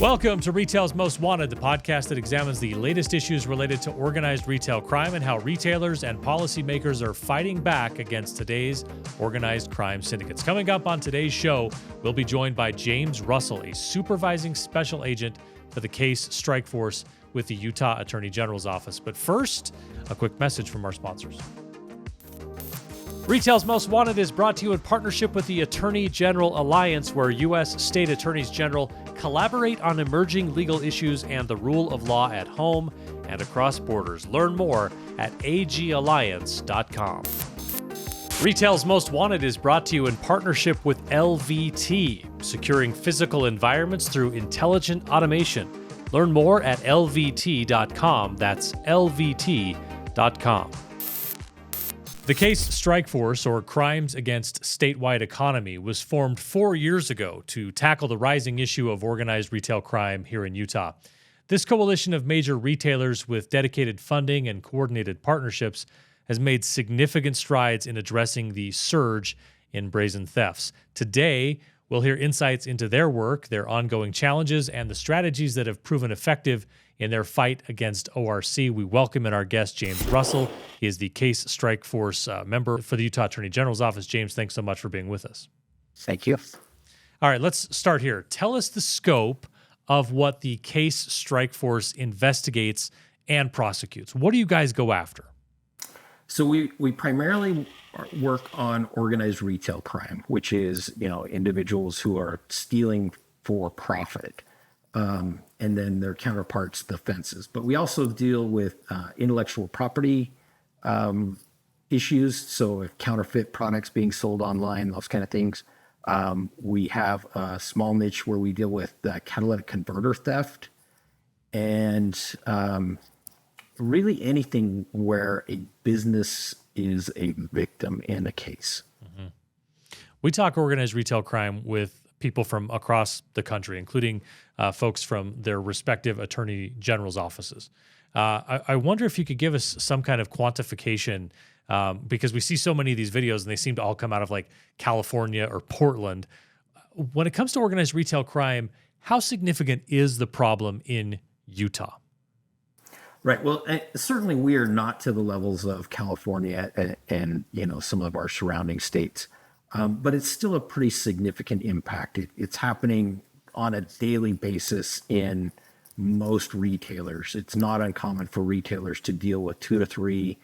Welcome to Retail's Most Wanted, the podcast that examines the latest issues related to organized retail crime and how retailers and policymakers are fighting back against today's organized crime syndicates. Coming up on today's show, we'll be joined by James Russell, a supervising special agent for the case strike force with the Utah Attorney General's office. But first, a quick message from our sponsors. Retail's Most Wanted is brought to you in partnership with the Attorney General Alliance, where U.S. State Attorneys General collaborate on emerging legal issues and the rule of law at home and across borders. Learn more at agalliance.com. Retail's Most Wanted is brought to you in partnership with LVT, securing physical environments through intelligent automation. Learn more at lvt.com. That's lvt.com. The case strike force, or Crimes Against Statewide Economy, was formed 4 years ago to tackle the rising issue of organized retail crime here in Utah. This coalition of major retailers with dedicated funding and coordinated partnerships has made significant strides in addressing the surge in brazen thefts. Today, we'll hear insights into their work, their ongoing challenges, and the strategies that have proven effective in their fight against ORC. We welcome in our guest, James Russell. He is the case strike force member for the Utah Attorney General's office. James, thanks so much for being with us. Thank you. All right, let's start here. Tell us the scope of what the case strike force investigates and prosecutes. What do you guys go after? So we primarily work on organized retail crime, which is, individuals who are stealing for profit. And then their counterparts, the offenses. But we also deal with intellectual property issues. So if counterfeit products being sold online, those kind of things. We have a small niche where we deal with catalytic converter theft and really anything where a business is a victim in a case. Mm-hmm. We talk organized retail crime with people from across the country, including folks from their respective attorney general's offices. I wonder if you could give us some kind of quantification, because we see so many of these videos and they seem to all come out of like California or Portland. When it comes to organized retail crime, how significant is the problem in Utah? Right. Well, certainly we are not to the levels of California and some of our surrounding states. But it's still a pretty significant impact. It's happening on a daily basis in most retailers. It's not uncommon for retailers to deal with 2 to 3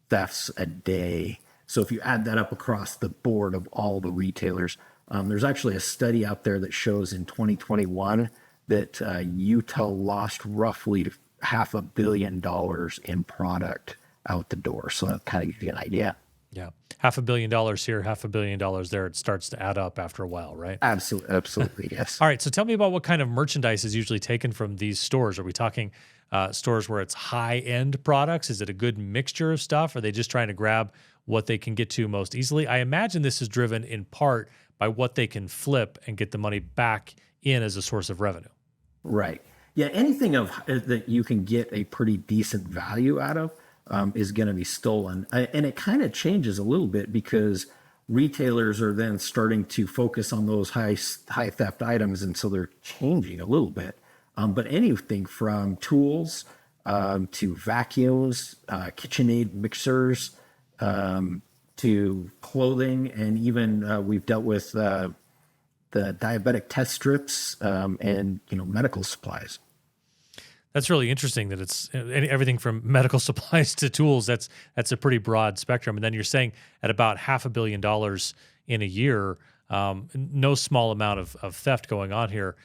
thefts a day. So if you add that up across the board of all the retailers, there's actually a study out there that shows in 2021 that Utah lost roughly $500 million in product out the door. So that kind of gives you an idea. Yeah. $500 million here, $500 million there. It starts to add up after a while, right? Absolutely, yes. All right. So tell me about what kind of merchandise is usually taken from these stores. Are we talking stores where it's high-end products? Is it a good mixture of stuff? Are they just trying to grab what they can get to most easily? I imagine this is driven in part by what they can flip and get the money back in as a source of revenue. Right. Yeah, anything that you can get a pretty decent value out of is going to be stolen. And it kind of changes a little bit because retailers are then starting to focus on those high theft items. And so they're changing a little bit. But anything from tools to vacuums, KitchenAid mixers, to clothing, and even we've dealt with the diabetic test strips and medical supplies. That's really interesting that it's everything from medical supplies to tools. That's a pretty broad spectrum. And then you're saying at about $500 million in a year, no small amount of theft going on here.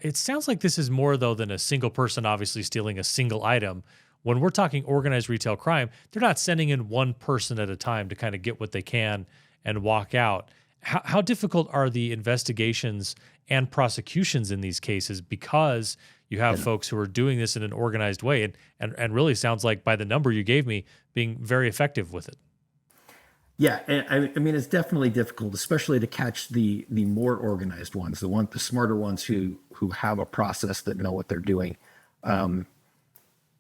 It sounds like this is more, though, than a single person obviously stealing a single item. When we're talking organized retail crime, they're not sending in one person at a time to kind of get what they can and walk out. How difficult are the investigations and prosecutions in these cases, because you have folks who are doing this in an organized way and really sounds like, by the number you gave me, being very effective with it? Yeah, I mean, it's definitely difficult, especially to catch the more organized ones, the smarter ones who have a process that know what they're doing.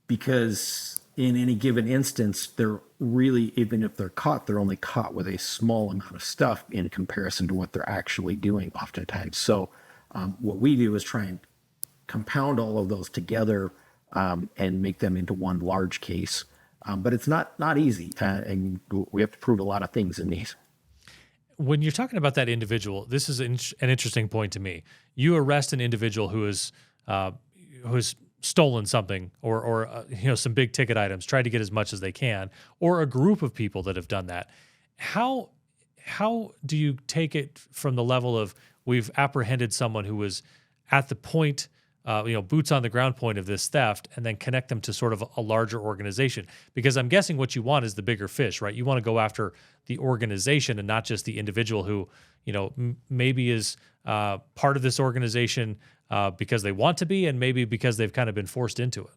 Because in any given instance, they're really, even if they're caught, they're only caught with a small amount of stuff in comparison to what they're actually doing oftentimes. So what we do is try and compound all of those together and make them into one large case. But it's not easy, and we have to prove a lot of things in these. When you're talking about that individual, this is an interesting point to me. You arrest an individual who's stolen something or some big ticket items, tried to get as much as they can, or a group of people that have done that. How do you take it from the level of we've apprehended someone who was at the point, boots on the ground point of this theft, and then connect them to sort of a larger organization? Because I'm guessing what you want is the bigger fish, right? You want to go after the organization and not just the individual who, maybe is part of this organization because they want to be, and maybe because they've kind of been forced into it.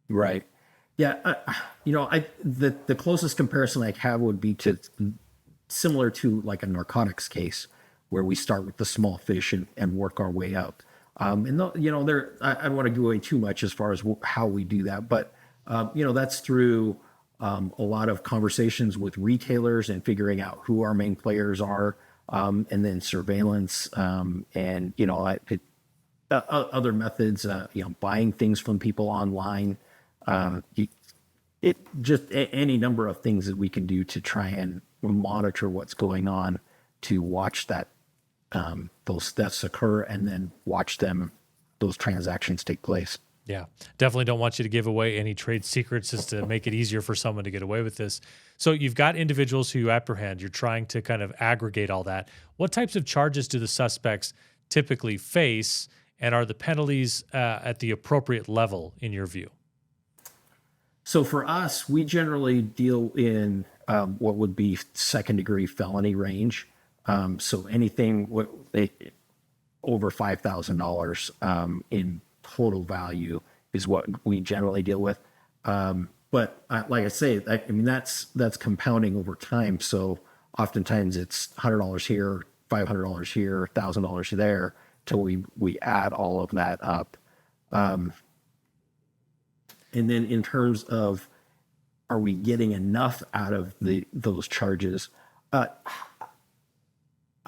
Right. Yeah. The closest comparison I have would be similar to like a narcotics case, where we start with the small fish and work our way up. I don't want to give away too much as far as how we do that, but that's through a lot of conversations with retailers and figuring out who our main players are, and then surveillance, and other methods, buying things from people online, any number of things that we can do to try and monitor what's going on, to watch that those thefts occur and then watch those transactions take place. Yeah, definitely don't want you to give away any trade secrets just to make it easier for someone to get away with this. So you've got individuals who you apprehend. You're trying to kind of aggregate all that. What types of charges do the suspects typically face, and are the penalties at the appropriate level in your view? So for us, we generally deal in what would be second-degree felony range. So anything over $5,000 in total value is what we generally deal with. But like I say, that's compounding over time. So oftentimes it's $100 here, $500 here, $1,000 there, till we add all of that up. And then in terms of, are we getting enough out of those charges?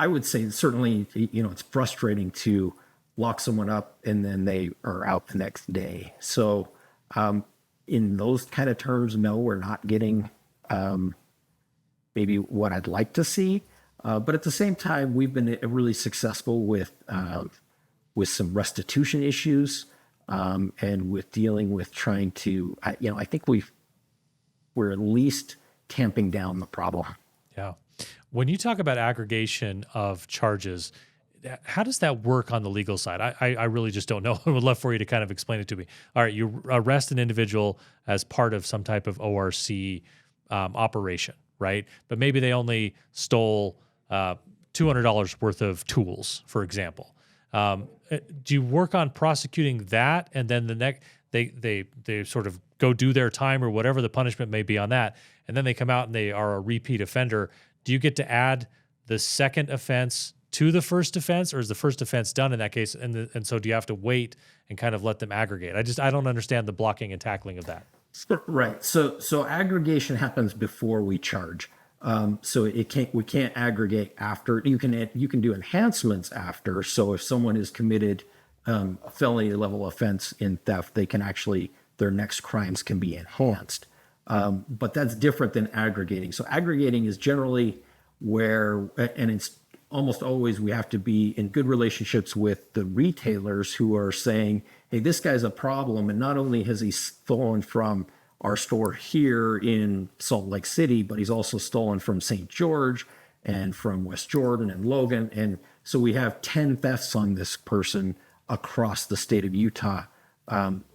I would say certainly, it's frustrating to lock someone up and then they are out the next day. So in those kind of terms, no, we're not getting maybe what I'd like to see. But at the same time, we've been really successful with some restitution issues, and with dealing with trying to, I think we're at least tamping down the problem. Yeah. When you talk about aggregation of charges, how does that work on the legal side? I really just don't know. I would love for you to kind of explain it to me. All right, you arrest an individual as part of some type of ORC operation, right? But maybe they only stole $200 worth of tools, for example. Do you work on prosecuting that, and then the next they sort of go do their time or whatever the punishment may be on that, and then they come out and they are a repeat offender? Do you get to add the second offense to the first offense, or is the first offense done in that case? And so do you have to wait and kind of let them aggregate? I don't understand the blocking and tackling of that. Right. So aggregation happens before we charge. So we can't aggregate after. You can do enhancements after. So if someone has committed a felony level offense in theft, they can actually, their next crimes can be enhanced. But that's different than aggregating. So aggregating is generally where, and it's almost always, we have to be in good relationships with the retailers who are saying, hey, this guy's a problem. And not only has he stolen from our store here in Salt Lake City, but he's also stolen from St. George and from West Jordan and Logan. And so we have 10 thefts on this person across the state of Utah.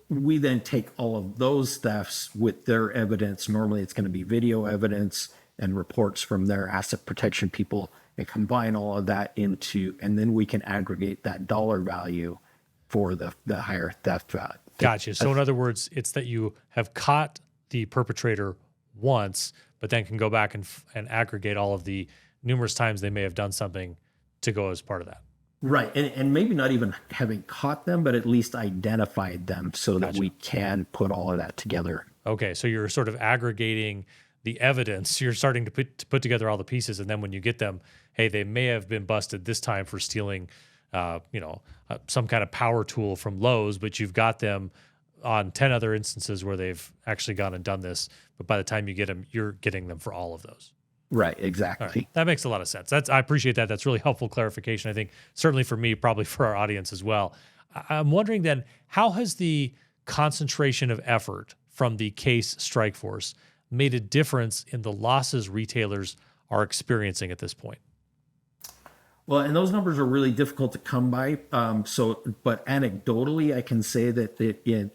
We then take all of those thefts with their evidence. Normally it's going to be video evidence and reports from their asset protection people, and combine all of that into, and then we can aggregate that dollar value for the higher theft value. Gotcha. So in other words, it's that you have caught the perpetrator once, but then can go back and aggregate all of the numerous times they may have done something to go as part of that. Right. And maybe not even having caught them, but at least identified them so that we can put all of that together. Okay. So you're sort of aggregating the evidence. You're starting to put together all the pieces. And then when you get them, hey, they may have been busted this time for stealing some kind of power tool from Lowe's, but you've got them on 10 other instances where they've actually gone and done this. But by the time you get them, you're getting them for all of those. Right, exactly. Right. That makes a lot of sense. I appreciate that. That's really helpful clarification. I think certainly for me, probably for our audience as well. I'm wondering then, how has the concentration of effort from the case strike force made a difference in the losses retailers are experiencing at this point? Well, and those numbers are really difficult to come by. But anecdotally, I can say that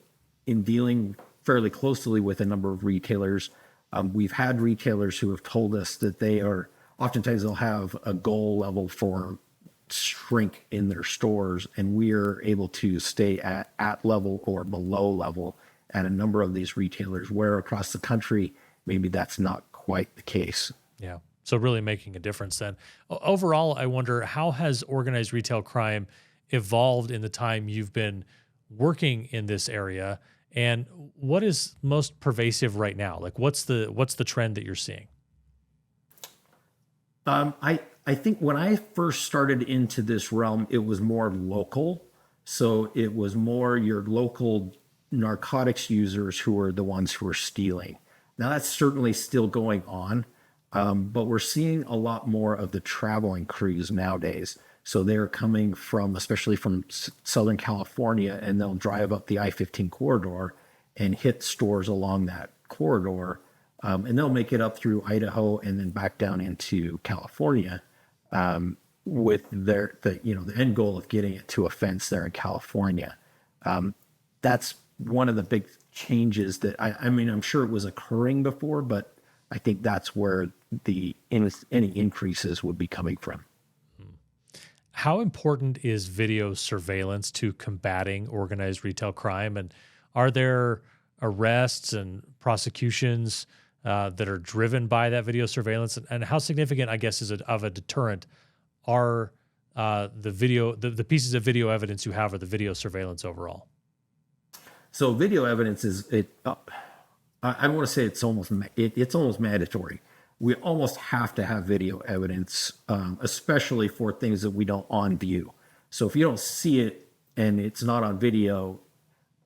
in dealing fairly closely with a number of retailers, we've had retailers who have told us that oftentimes they'll have a goal level for shrink in their stores, and we're able to stay at level or below level at a number of these retailers, where across the country, maybe that's not quite the case. Yeah. So really making a difference then. Overall, I wonder, how has organized retail crime evolved in the time you've been working in this area? And what is most pervasive right now? Like, what's the trend that you're seeing? I think when I first started into this realm, it was more local. So it was more your local narcotics users who are the ones who are stealing. Now that's certainly still going on, but we're seeing a lot more of the traveling crews nowadays. So they're coming from, especially from Southern California, and they'll drive up the I-15 corridor and hit stores along that corridor. And they'll make it up through Idaho and then back down into California, with the end goal of getting it to a fence there in California. That's one of the big changes that I'm sure it was occurring before, but I think that's where any increases would be coming from. How important is video surveillance to combating organized retail crime? And are there arrests and prosecutions that are driven by that video surveillance? And how significant, I guess, is it of a deterrent are the pieces of video evidence you have, or the video surveillance overall? So video evidence I want to say it's almost mandatory. We almost have to have video evidence, especially for things that we don't on view. So if you don't see it and it's not on video,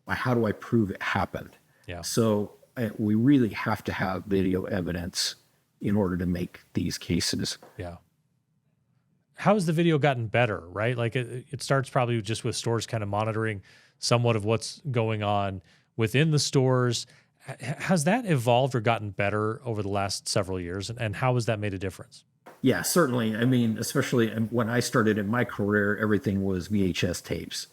how do I prove it happened? Yeah. So we really have to have video evidence in order to make these cases. Yeah. How has the video gotten better, right? Like it starts probably just with stores kind of monitoring somewhat of what's going on within the stores. Has that evolved or gotten better over the last several years? And how has that made a difference? Yeah, certainly. I mean, especially when I started in my career, everything was VHS tapes,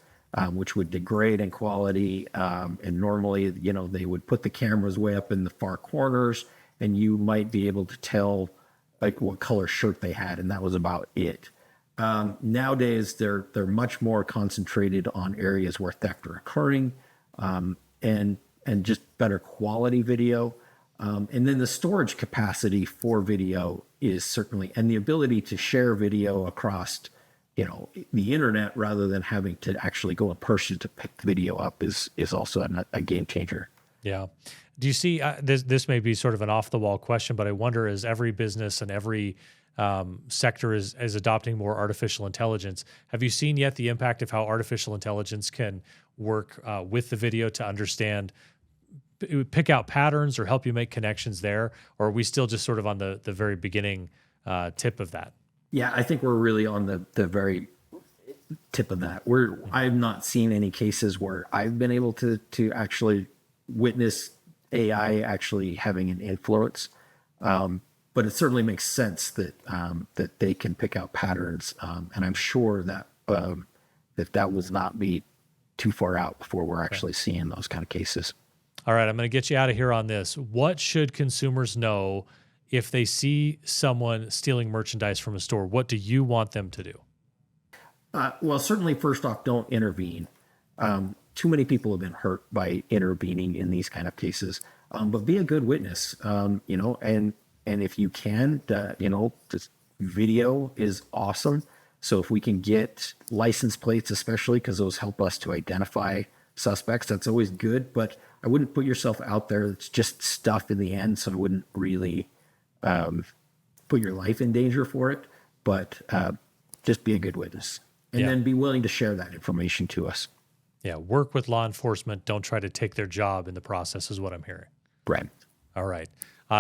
which would degrade in quality. And normally, they would put the cameras way up in the far corners, and you might be able to tell like what color shirt they had, and that was about it. Nowadays, they're much more concentrated on areas where theft are occurring, and just better quality video. And then the storage capacity for video is certainly, and the ability to share video across, the internet rather than having to actually go in person to pick the video up is also a game changer. Yeah. Do you see, this may be sort of an off the wall question, but I wonder, as every business and every sector is adopting more artificial intelligence, have you seen yet the impact of how artificial intelligence can work with the video to understand, pick out patterns or help you make connections there? Or are we still just sort of on the very beginning tip of that? Yeah, I think we're really on the very tip of that. I've not seen any cases where I've been able to actually witness AI actually having an influence. But it certainly makes sense that they can pick out patterns. And I'm sure that that would not be too far out before we're actually seeing those kind of cases. All right, I'm going to get you out of here on this. What should consumers know if they see someone stealing merchandise from a store? What do you want them to do? Well, certainly, first off, don't intervene. Too many people have been hurt by intervening in these kind of cases. But be a good witness, and if you can, this video is awesome. So if we can get license plates, especially because those help us to identify suspects, that's always good. But I wouldn't put yourself out there. It's just stuff in the end. So I wouldn't really put your life in danger for it. But just be a good witness. and Yeah. then be willing to share that information to us. Yeah, work with law enforcement. Don't try to take their job in the process, is what I'm hearing. Right. All right.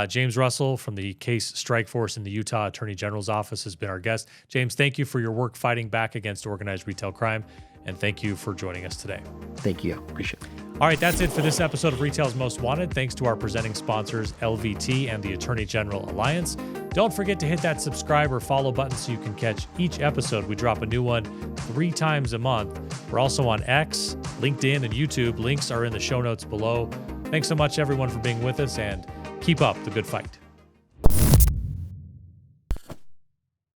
James Russell from the Case Strike Force in the Utah Attorney General's office has been our guest. James, thank you for your work fighting back against organized retail crime, and thank you for joining us today. Thank you. Appreciate it. All right, that's it for this episode of Retail's Most Wanted. Thanks to our presenting sponsors, LVT and the Attorney General Alliance. Don't forget to hit that subscribe or follow button so you can catch each episode. We drop a new one 3 times a month. We're also on X, LinkedIn, and YouTube. Links are in the show notes below. Thanks so much, everyone, for being with us, and keep up the good fight.